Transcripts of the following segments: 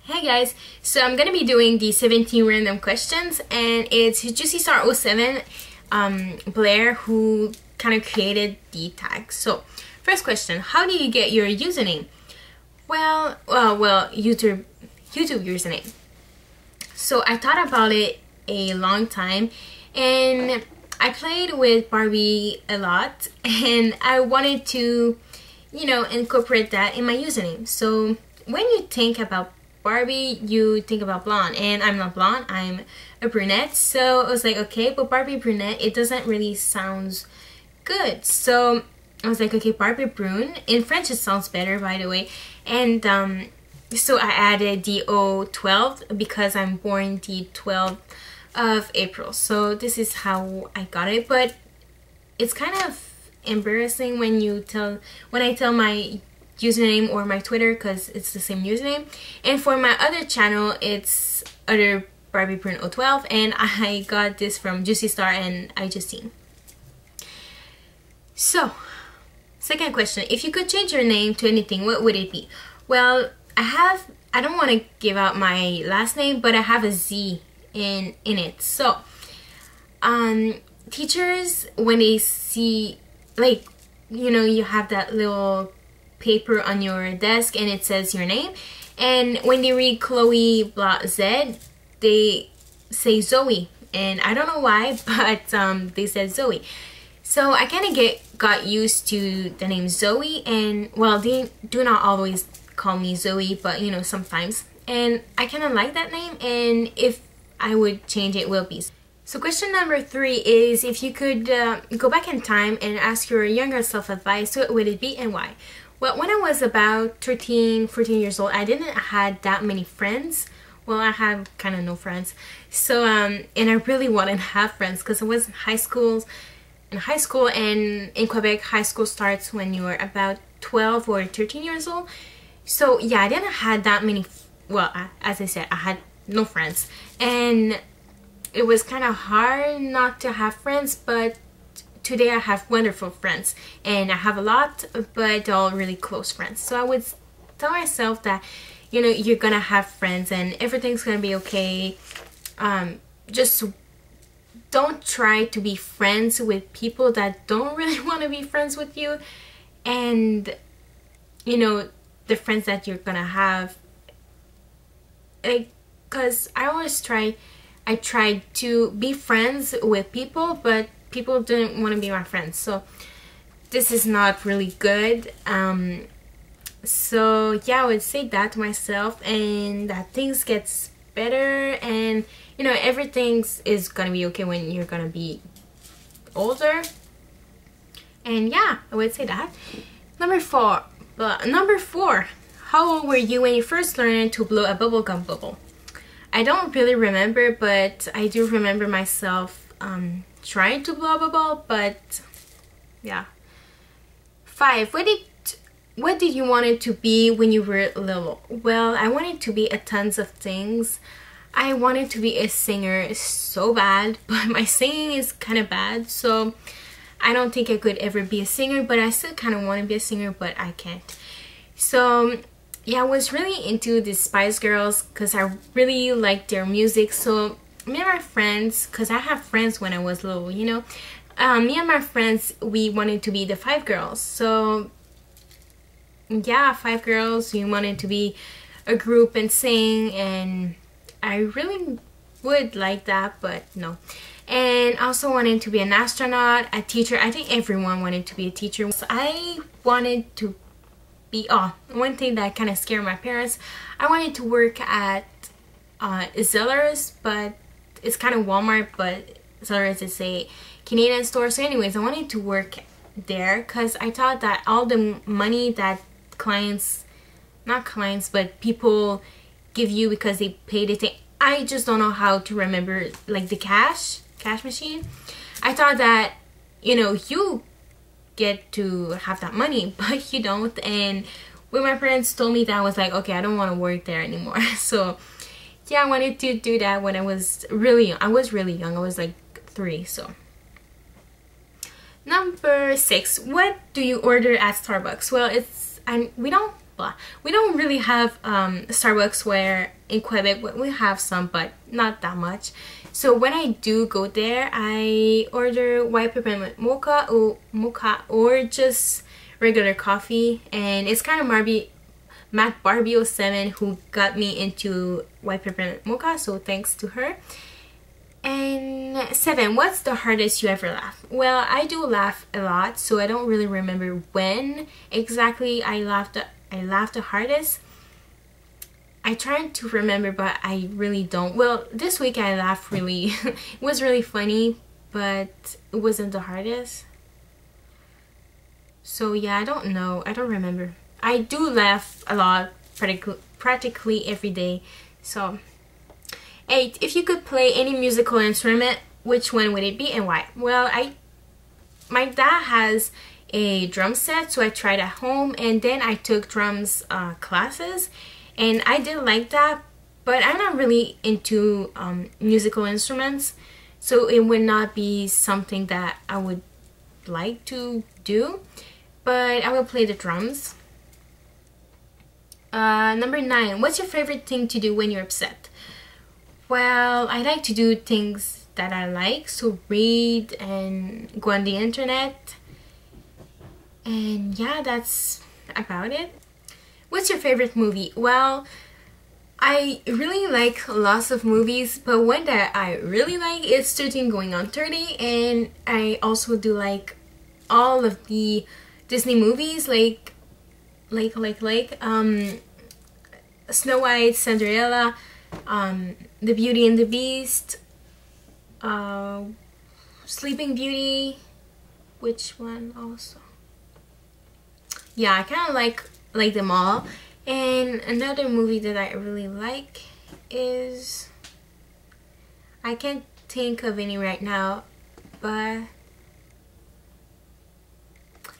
Hey guys, so I'm gonna be doing the 17 random questions, and it's Juicy Star 07 Blair who kind of created the tag. So first question, how do you get your username? Well, YouTube username. So I thought about it a long time, and I played with Barbie a lot, and I wanted to, incorporate that in my username. So when you think about Barbie, you think about blonde, and I'm not blonde, I'm a brunette. So I was like, okay, but Barbie brunette, it doesn't really sound good. So I was like, okay, Barbie brune. In French it sounds better, by the way. And so I added the 012 because I'm born the 12th of April. So this is how I got it. But it's kind of embarrassing when I tell my username or my Twitter, because it's the same username. And for my other channel, it's other Barbie Brune 012, and I got this from Juicy Star and I just seen. So second question, if you could change your name to anything, what would it be? Well, I don't want to give out my last name, but I have a Z in it. So teachers, when they see, like, you have that little paper on your desk and it says your name, and when they read Chloe blah Z, they say Zoe, and I don't know why, but they said Zoe. So I kind of got used to the name Zoe, and well, they do not always call me Zoe, but sometimes, and I kind of like that name, and if I would change it, will be. So question number 3 is, if you could go back in time and ask your younger self advice, what would it be and why? Well, when I was about 13, 14 years old, I didn't have that many friends. Well, I had kind of no friends. So, and I really wanted to have friends because I was in high school. And in Quebec, high school starts when you are about 12 or 13 years old. So, yeah, I didn't have that many, as I said, I had no friends. And it was kind of hard not to have friends, but today I have wonderful friends, and I have a lot, but they're all really close friends. So I would tell myself that, you're gonna have friends and everything's gonna be okay. Just don't try to be friends with people that don't really want to be friends with you, and the friends that you're gonna have, because I tried to be friends with people, but people didn't want to be my friends. So this is not really good. So yeah, I would say that to myself, and that things gets better, and everything is gonna be okay when you're gonna be older. And yeah, I would say that. Number four, how old were you when you first learned to blow a bubblegum bubble? I don't really remember, but I do remember myself trying to blow a bubble, but yeah. 5, what did you want it to be when you were little? Well, I wanted to be a tons of things. I wanted to be a singer so bad, but my singing is kind of bad, so I don't think I could ever be a singer, but I still kind of want to be a singer, but I can't. So yeah, I was really into the Spice Girls because I really liked their music. So me and my friends, because I have friends when I was little, me and my friends, we wanted to be the 5 girls. So yeah, 5 girls, we wanted to be a group and sing, and I really would like that, but no. And I also wanted to be an astronaut, a teacher. I think everyone wanted to be a teacher. So I wanted to be, one thing that kind of scared my parents, I wanted to work at Zellers, but it's kind of Walmart, but Zellers is a Canadian store. So anyways, I wanted to work there because I thought that all the money that but people give you because they paid it, I just don't know how to remember, like the cash machine. I thought that, you get to have that money, but you don't. And when my parents told me that, I was like, okay, I don't want to work there anymore. So yeah, I wanted to do that when I was really young. I was really young. I was like 3. So number 6, what do you order at Starbucks? Well, we don't blah. We don't really have Starbucks where in Quebec. We have some, but not that much. So when I do go there, I order white peppermint or just regular coffee. And it's kind of Matt Barbie07 who got me into white peppermint mocha, so thanks to her. And 7, what's the hardest you ever laughed? Well, I do laugh a lot, so I don't really remember when exactly I laughed the hardest. I tried to remember, but I really don't. Well, this week I laughed really, it was really funny, but it wasn't the hardest. So yeah, I don't know. I don't remember. I do laugh a lot, practically every day. So 8, if you could play any musical instrument, which one would it be and why? Well, my dad has a drum set, so I tried at home, and then I took drums classes, and I did like that, but I'm not really into musical instruments, so it would not be something that I would like to do, but I will play the drums. Number 9, what's your favorite thing to do when you're upset? Well, I like to do things that I like, so read and go on the internet. And yeah, that's about it. What's your favorite movie? Well, I really like lots of movies, but one that I really like is 13 Going on 30, and I also do like all of the Disney movies, like Snow White, Cinderella, The Beauty and the Beast, Sleeping Beauty, which one also? Yeah, I kind of like them all. And another movie that I really like is, I can't think of any right now, but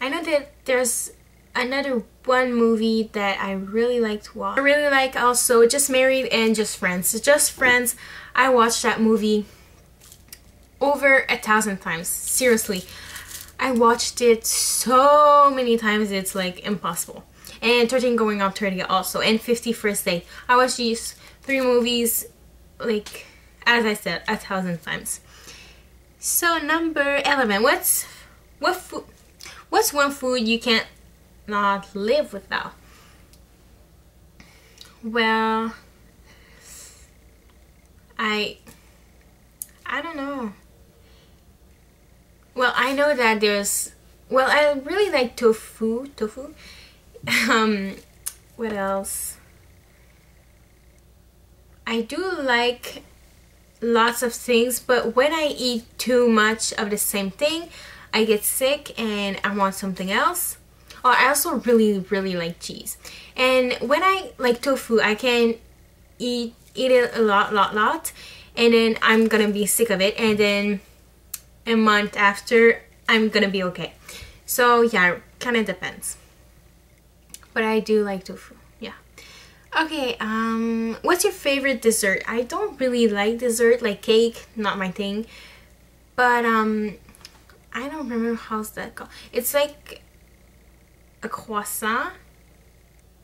I know that there's another one movie that I really like to watch. I really like also Just Married and Just Friends. Just Friends, I watched that movie over 1,000 times. Seriously, I watched it so many times it's like impossible. And 13 Going on 30 also, and 50 First Date. I watched these 3 movies, like, as I said, 1,000 times. So number 11, what's one food you can't not live without? Well, I don't know. Well, I know that there's, well, I really like tofu. What else? I do like lots of things, but when I eat too much of the same thing, I get sick and I want something else. Oh, I also really like cheese. And when I like tofu, I can eat it a lot, and then I'm gonna be sick of it, and then a month after I'm gonna be okay. So yeah, kind of depends. But I do like tofu, yeah. Okay, what's your favorite dessert? I don't really like dessert, like cake, not my thing. But I don't remember how's that called. It's like a croissant.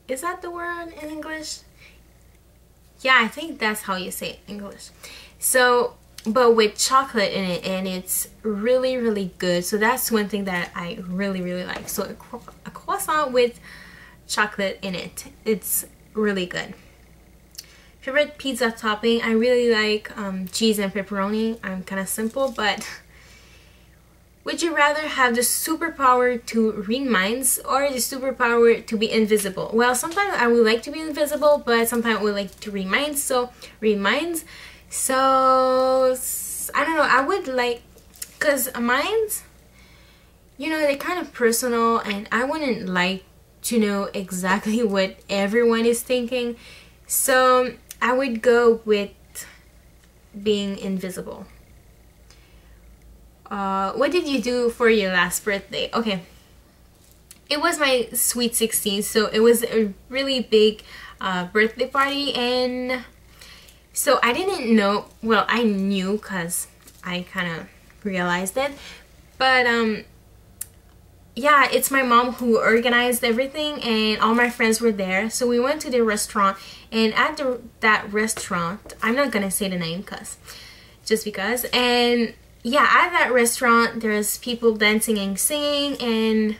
Is that the word in English? Yeah, I think that's how you say it in English. So, but with chocolate in it, and it's really good. So that's one thing that I really like. So a croissant with chocolate in it. It's really good. Favorite pizza topping? I really like cheese and pepperoni. I'm kind of simple, but would you rather have the superpower to read minds or the superpower to be invisible? Well, sometimes I would like to be invisible, but sometimes I would like to read minds. So read minds. So I don't know. I would like, cause minds, you know, they're kind of personal, and I wouldn't like to know exactly what everyone is thinking. So I would go with being invisible. What did you do for your last birthday? Okay, it was my sweet 16, so it was a really big birthday party, and so I didn't know, well, I knew because I kind of realized it, but yeah, it's my mom who organized everything, and all my friends were there. So we went to the restaurant, and at that restaurant, I'm not gonna say the name because, and yeah, at that restaurant there's people dancing and singing, and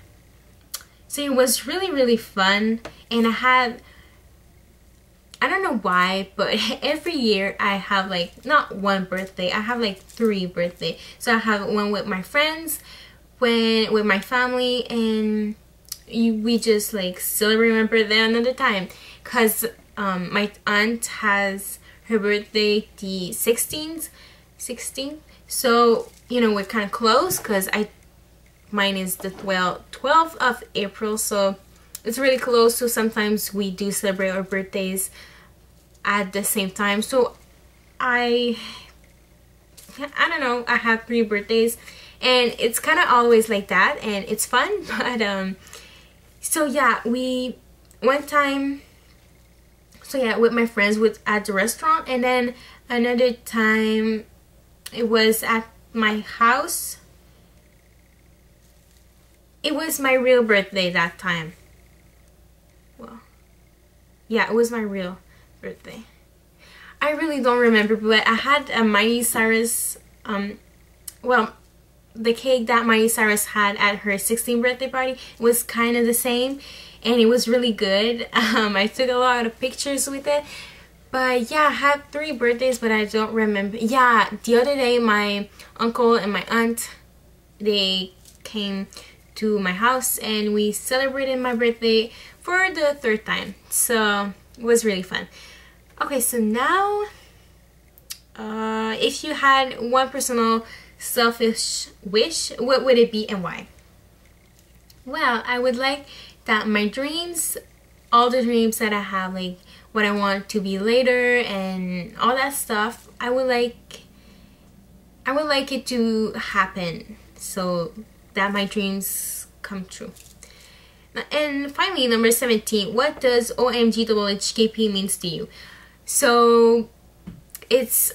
so it was really, really fun. And I don't know why, but every year I have like not one birthday, I have like 3 birthdays. So I have one with my friends, with my family, and we just like celebrate my birthday another time, because my aunt has her birthday the 16th. So you know, we're kind of close, because mine is the 12th of April, so it's really close. So sometimes we do celebrate our birthdays at the same time. So I don't know, I have 3 birthdays, and it's kind of always like that, and it's fun. But so yeah, we one time, so yeah, with my friends at the restaurant, and then another time it was at my house. It was my real birthday that time. Well, yeah, it was my real birthday. I really don't remember, but I had a Miley Cyrus, well, the cake that Miley Cyrus had at her 16th birthday party was kind of the same, and it was really good. I took a lot of pictures with it. But yeah, I had 3 birthdays, but I don't remember. Yeah, the other day my uncle and my aunt, they came to my house, and we celebrated my birthday for the 3rd time. So it was really fun. Okay, so now, if you had one personal selfish wish, what would it be and why? Well, I would like that my dreams, all the dreams that I have, like what I want to be later and all that stuff, I would like it to happen, so that my dreams come true. And finally, number 17, what does OMG means to you? So it's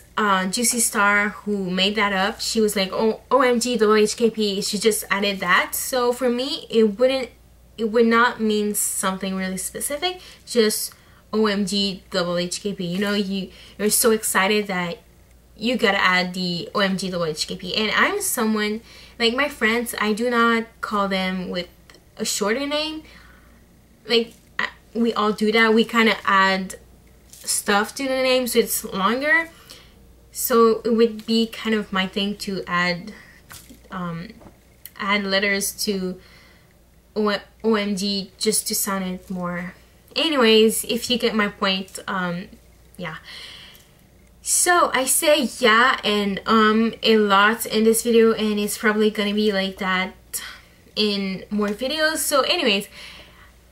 Juicy Star who made that up. She was like, oh, OMG she just added that. So for me, it would not mean something really specific, just OMG you know, you're so excited that you gotta add the OMG and I'm someone, like my friends, I do not call them with a shorter name. Like we all do that, we kind of add stuff to the name so it's longer. So it would be kind of my thing to add letters to OMG just to sound it more. Anyways, if you get my point, yeah. So I say yeah and a lot in this video, and it's probably gonna be like that in more videos. So anyways,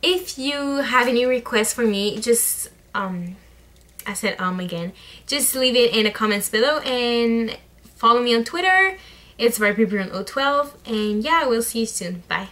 if you have any requests for me, just I said again, just leave it in the comments below, and follow me on Twitter. It's Barbie Bruno 12, and yeah, we'll see you soon. Bye.